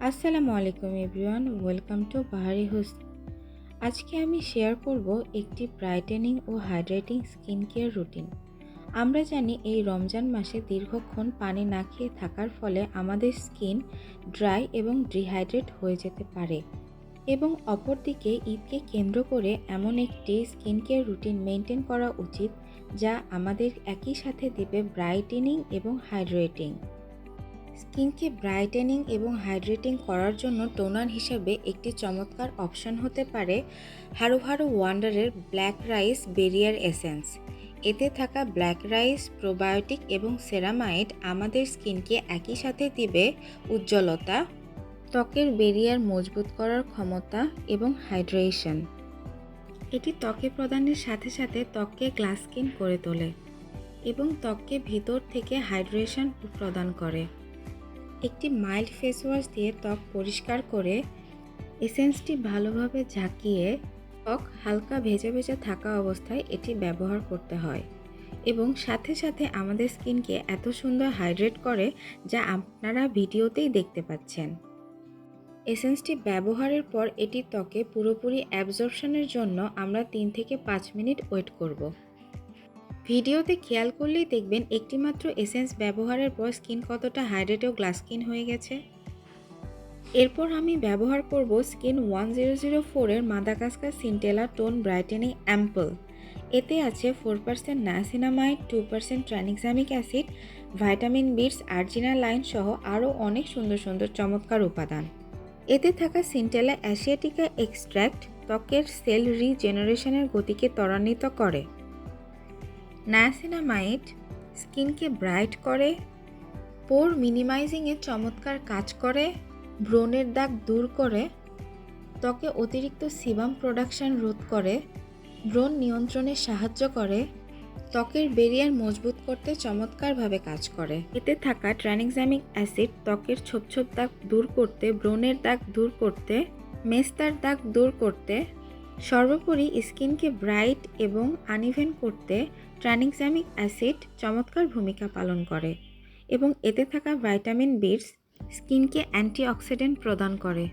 আসসালামু আলাইকুম everyone, welcome to বাহারি হোস্ট। আজকে আমি শেয়ার করব একটি ব্রাইটেনিং ও হাইড্রেটিং স্কিন কেয়ার রুটিন। আমরা জানি এই রমজান মাসে দীর্ঘক্ষণ পানি না খেয়ে থাকার ফলে আমাদের স্কিন ড্রাই এবং ডিহাইড্রেট হয়ে যেতে পারে, এবং অপরদিকে ঈদকে কেন্দ্র করে এমন একটি স্কিন কেয়ার রুটিন মেনটেন করা উচিত যা আমাদের একই সাথে দিবে ব্রাইটেনিং এবং হাইড্রেটিং। স্কিনকে ব্রাইটেনিং এবং হাইড্রেটিং করার জন্য টোনার হিসেবে একটি চমৎকার অপশন হতে পারে হারু হারু ওয়ান্ডারের ব্ল্যাক রাইস বেরিয়ার এসেন্স। এতে থাকা ব্ল্যাক রাইস, প্রোবায়োটিক এবং সেরামাইড আমাদের স্কিনকে একই সাথে দিবে উজ্জ্বলতা, ত্বকের বেরিয়ার মজবুত করার ক্ষমতা এবং হাইড্রেশন। এটি ত্বকে প্রদানের সাথে সাথে ত্বককে গ্লাস স্কিন করে তোলে এবং ত্বককে ভিতর থেকে হাইড্রেশন প্রদান করে। একটি মাইল্ড ফেস ওয়াশ দিয়ে ত্বক পরিষ্কার করে এসেন্সটি ভালোভাবে ঝাঁকিয়ে ত্বক হালকা ভেজা ভেজা থাকা অবস্থায় এটি ব্যবহার করতে হয়, এবং সাথে সাথে আমাদের স্কিনকে এত সুন্দর হাইড্রেট করে যা আপনারা ভিডিওতেই দেখতে পাচ্ছেন। এসেন্সটি ব্যবহারের পর এটি ত্বকে পুরোপুরি অ্যাবজর্পশনের জন্য আমরা 3 থেকে 5 মিনিট ওয়েট করব। ভিডিওতে খেয়াল করলেই দেখবেন একটিমাত্র এসেন্স ব্যবহারের পর স্কিন কতটা হাইড্রেট ও গ্লাস স্কিন হয়ে গেছে। এরপর আমি ব্যবহার করব স্কিন 1004 এর Madagascar centella tone brightening ample. এতে আছে 4% niacinamide, 2% tranexamic acid, vitamin bits, আর্জিনালাইন সহ আরও অনেক সুন্দর সুন্দর চমৎকার উপাদান। এতে থাকা সিন্টেলা অ্যাসিয়াটিকা এক্সট্র্যাক্ট ত্বকের সেল রিজেনারেশনের গতিকে ত্বরান্বিত করে। নায়াসিনামাইড স্কিনকে ব্রাইট করে, পোর মিনিমাইজিংয়ে চমৎকার কাজ করে, ব্রণের দাগ দূর করে, ত্বকে অতিরিক্ত সিবাম প্রোডাকশন রোধ করে, ব্রণ নিয়ন্ত্রণে সাহায্য করে, ত্বকের বেরিয়ার মজবুত করতে চমৎকারভাবে কাজ করে। এতে থাকা ট্রানিক্সামিক অ্যাসিড ত্বকের ছোপ ছোপ দাগ দূর করতে, ব্রণের দাগ দূর করতে, মেস্তার দাগ দূর করতে, সর্বোপরি স্কিনকে ব্রাইট এবং আনইভেন করতে ট্রানিক্সামিক অ্যাসিড চমৎকার ভূমিকা পালন করে, এবং এতে থাকা ভিটামিন বিটস স্কিনকে অ্যান্টিঅক্সিডেন্ট প্রদান করে।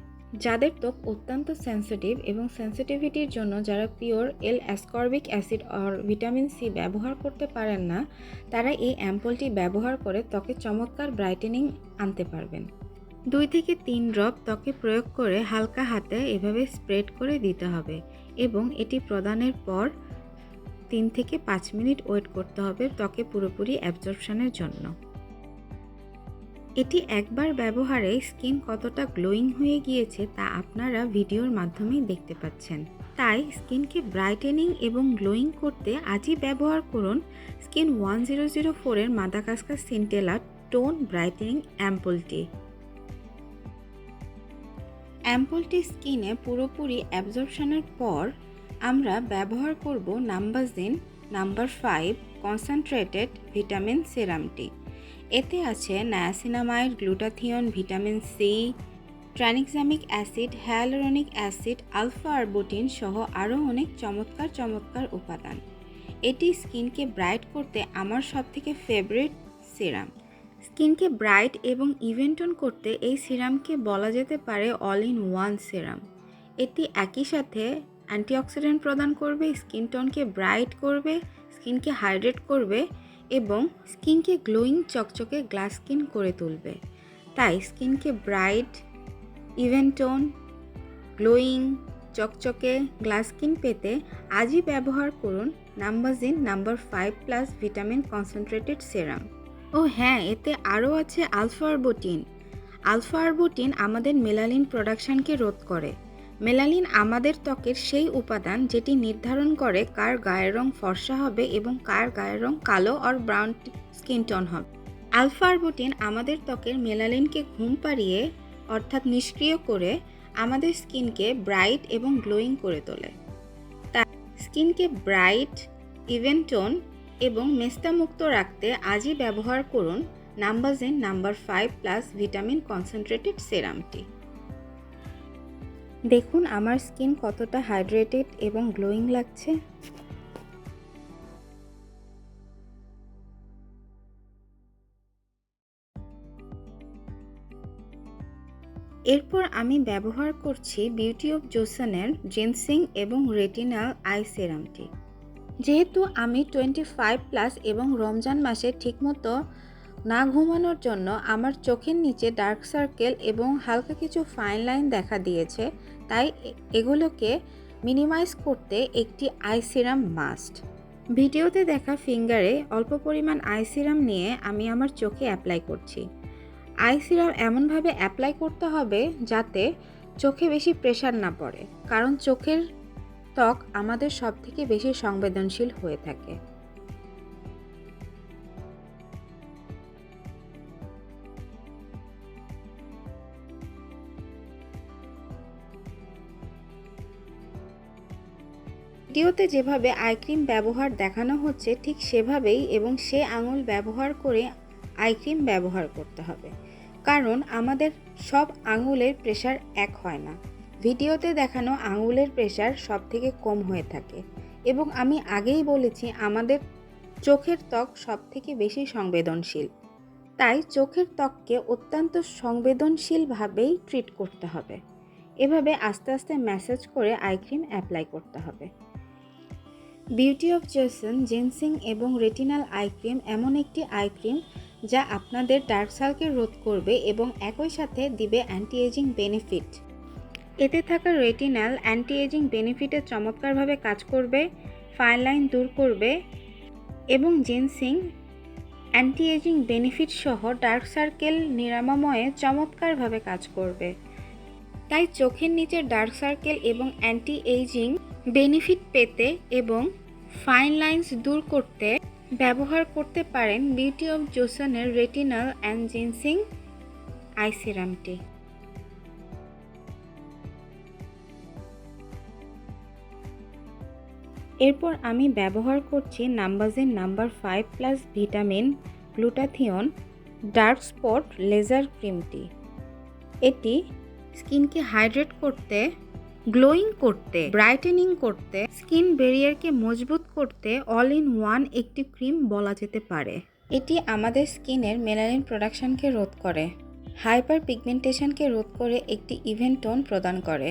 যাদের ত্বক অত্যন্ত সেন্সিটিভ এবং সেন্সিটিভিটির জন্য যারা পিওর এল অ্যাসকর্বিক অ্যাসিড আর ভিটামিন সি ব্যবহার করতে পারেন না, তারা এই অ্যাম্পলটি ব্যবহার করে ত্বকে চমৎকার ব্রাইটেনিং আনতে পারবেন। 2 থেকে 3 ড্রপ ত্বকে প্রয়োগ করে হালকা হাতে এভাবে স্প্রেড করে দিতে হবে, এবং এটি প্রদানের পর 3 থেকে 5 মিনিট ওয়েট করতে হবে ত্বকে পুরোপুরি অ্যাবজর্পশনের জন্য। এটি একবার ব্যবহারে স্কিন কতটা গ্লোয়িং হয়ে গিয়েছে তা আপনারা ভিডিওর মাধ্যমেই দেখতে পাচ্ছেন। তাই স্কিনকে ব্রাইটেনিং এবং গ্লোয়িং করতে আজই ব্যবহার করুন স্কিন 1004 এর মাদাগাস্কার সিন্টেলা টোন ব্রাইটেনিং অ্যাম্পলটি। অ্যাম্পলটি স্কিনে পুরোপুরি অ্যাবজর্পশনের পর আমরা ব্যবহার করব নাম্বাজিন নাম্বার 5 কনসেন্ট্রেটেড ভিটামিন সেরামটি। এতে আছে niacinamide, glutathione, vitamin C, tranexamic acid, hyaluronic acid, alpha arbutin সহ আরও অনেক চমৎকার চমৎকার উপাদান। এটি স্কিনকে ব্রাইট করতে আমার সবথেকে ফেভারিট সিরাম। স্কিনকে ব্রাইট এবং ইভেন টোন করতে এই সিরামকে বলা যেতে পারে অল ইন ওয়ান সিরাম। এটি একই সাথে অ্যান্টিঅক্সিডেন্ট প্রদান করবে, স্কিন টোনকে ব্রাইট করবে, স্কিনকে হাইড্রেট করবে এবং স্কিনকে গ্লোয়িং চকচকে গ্লাস স্কিন করে তুলবে। তাই স্কিনকে ব্রাইট, ইভেন টোন, গ্লোয়িং চকচকে গ্লাস স্কিন পেতে আজই ব্যবহার করুন নাম্বাজিন নাম্বার 5 প্লাস ভিটামিন কনসেন্ট্রেটেড সেরাম। ও হ্যাঁ, এতে আরও আছে আলফা আরবুটিন। আলফা আরবুটিন আমাদের মেলানিন প্রোডাকশনকে রোধ করে। মেলানিন আমাদের ত্বকের সেই উপাদান যেটি নির্ধারণ করে কার গায়ের রং ফর্সা হবে এবং কার গায়ের রং কালো আর ব্রাউন স্কিন টোন হবে। আলফা আরবুটিন আমাদের ত্বকের মেলানিনকে ঘুম পাড়িয়ে অর্থাৎ নিষ্ক্রিয় করে আমাদের স্কিনকে ব্রাইট এবং গ্লোয়িং করে তোলে। তাই স্কিনকে ব্রাইট, ইভেন টোন এবং মেস্তামুক্ত রাখতে আজই ব্যবহার করুন নাম্বাজিন নাম্বার 5 প্লাস ভিটামিন কনসেন্ট্রেটেড সেরামটি। দেখুন আমার স্কিন কতটা হাইড্রেটেড এবং গ্লোয়িং লাগছে। এরপর আমি ব্যবহার করছি বিউটি অফ জোসনের জিনসিং এবং রেটিনাল আই সেরামটি। যেহেতু আমি 25+ এবং রমজান মাসে ঠিকমতো না ঘুমানোর জন্য আমার চোখের নিচে ডার্ক সার্কেল এবং হালকা কিছু ফাইন লাইন দেখা দিয়েছে, তাই এগুলোকে মিনিমাইজ করতে একটি আই সিরাম মাস্ট। ভিডিওতে দেখা ফিঙ্গারে অল্প পরিমাণ আই সিরাম নিয়ে আমি আমার চোখে অ্যাপ্লাই করছি। আই সিরাম এমনভাবে অ্যাপ্লাই করতে হবে যাতে চোখে বেশি প্রেশার না পড়ে, কারণ চোখের ত্বক আমাদের সবথেকে বেশি সংবেদনশীল হয়ে থাকে। ভিডিওতে যেভাবে আই ক্রিম ব্যবহার দেখানো হচ্ছে ঠিক সেভাবেই এবং সে আঙুল ব্যবহার করে আই ক্রিম ব্যবহার করতে হবে, কারণ আমাদের সব আঙুলের প্রেশার এক হয় না। ভিডিওতে দেখানো আঙুলের প্রেশার সব থেকে কম হয়ে থাকে এবং আমি আগেই বলেছি আমাদের চোখের ত্বক সব থেকে বেশি সংবেদনশীল, তাই চোখের ত্বককে অত্যন্ত সংবেদনশীলভাবেই ট্রিট করতে হবে। এভাবে আস্তে আস্তে ম্যাসাজ করে আই ক্রিম অ্যাপ্লাই করতে হবে। বিউটি অফ জোসন জিনসিং এবং রেটিনাল আই ক্রিম এমন একটি আই ক্রিম যা আপনাদের ডার্ক সার্কেল রোধ করবে এবং একই সাথে দিবে অ্যান্টি এজিং বেনিফিট। এতে থাকা রেটিনাল অ্যান্টি এজিং বেনিফিটে চমৎকারভাবে কাজ করবে, ফাইন লাইন দূর করবে এবং জিনসিং অ্যান্টি এজিং বেনিফিট সহ ডার্ক সার্কেল নিরাময়ে চমৎকারভাবে কাজ করবে। তাই চোখের নিচের ডার্ক সার্কেল এবং অ্যান্টি এজিং বেনিফিট পেতে এবং ফাইন লাইন্স দূর করতে ব্যবহার করতে পারেন বিউটি অফ জোসনের রেটিনাল অ্যান্ড জিনসিং আই সিরামটি। এরপর আমি ব্যবহার করছি নাম্বাজের number 5+ vitamin glutathione dark spot laser ক্রিমটি। এটি স্কিনকে হাইড্রেট করতে, গ্লোয়িং করতে, ব্রাইটেনিং করতে, স্কিন ব্যারিয়ারকে মজবুত করতে অল ইন ওয়ান একটি ক্রিম বলা যেতে পারে। এটি আমাদের স্কিনের মেলানিন প্রোডাকশনকে রোধ করে, হাইপার পিগমেন্টেশনকে রোধ করে একটি ইভেন টোন প্রদান করে।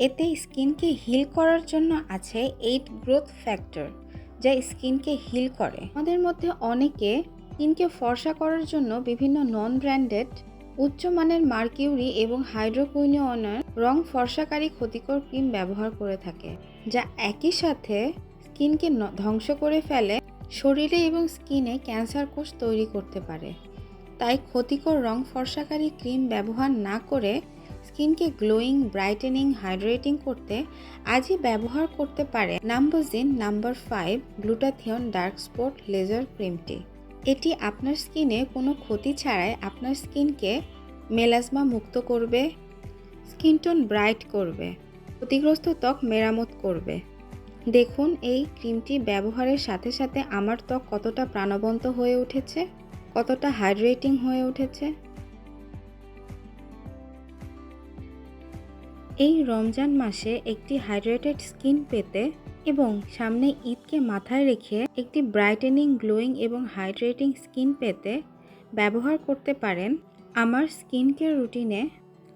এতে স্কিনকে হিল করার জন্য আছে 8 গ্রোথ ফ্যাক্টর, যা স্কিনকে হিল করে। আমাদের মধ্যে অনেকে স্কিনকে ফর্সা করার জন্য বিভিন্ন নন ব্র্যান্ডেড উচ্চমানের মার্কিউরি এবং হাইড্রোকুইনোনের রং ফর্সাকারী ক্ষতিকর ক্রিম ব্যবহার করে থাকে, যা একই সাথে স্কিনকে ধ্বংস করে ফেলে, শরীরে এবং স্কিনে ক্যান্সার কোষ তৈরি করতে পারে। তাই ক্ষতিকর রং ফর্সাকারী ক্রিম ব্যবহার না করে স্কিনকে গ্লোয়িং, ব্রাইটেনিং, হাইড্রেটিং করতে আজই ব্যবহার করতে পারে Numbuzin number 5 glutathione dark spot laser ক্রিমটি। এটি আপনার স্কিনে কোনো ক্ষতি ছাড়াই আপনার স্কিনকে মেলাজমা মুক্ত করবে, স্কিন টোন ব্রাইট করবে, ক্ষতিগ্রস্ত ত্বক মেরামত করবে। দেখুন এই ক্রিমটি ব্যবহারের সাথে সাথে আমার ত্বক কতটা প্রাণবন্ত হয়ে উঠেছে, কতটা হাইড্রেটিং হয়ে উঠেছে। এই রমজান মাসে একটি হাইড্রেটেড স্কিন পেতে এবং সামনে ঈদকে মাথায় রেখে একটি ব্রাইটেনিং, গ্লোয়িং এবং হাইড্রেটিং স্কিন পেতে ব্যবহার করতে পারেন আমার স্কিন কেয়ার রুটিনে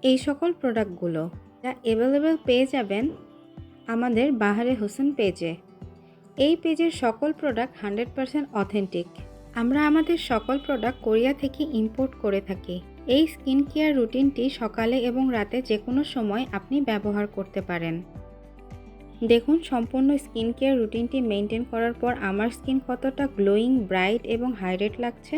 এই সকল প্রোডাক্টগুলো, যা অ্যাভেলেবেল পেয়ে যাবেন আমাদের বাহারে হোসেন পেজে। এই পেজের সকল প্রোডাক্ট 100% অথেন্টিক। আমরা আমাদের সকল প্রোডাক্ট কোরিয়া থেকে ইম্পোর্ট করে থাকি। এই স্কিন কেয়ার রুটিনটি সকালে এবং রাতে যে কোনো সময় আপনি ব্যবহার করতে পারেন। দেখুন সম্পূর্ণ স্কিন কেয়ার রুটিনটি মেনটেন করার পর আমার স্কিন কতটা গ্লোয়িং, ব্রাইট এবং হাইড্রেট লাগছে।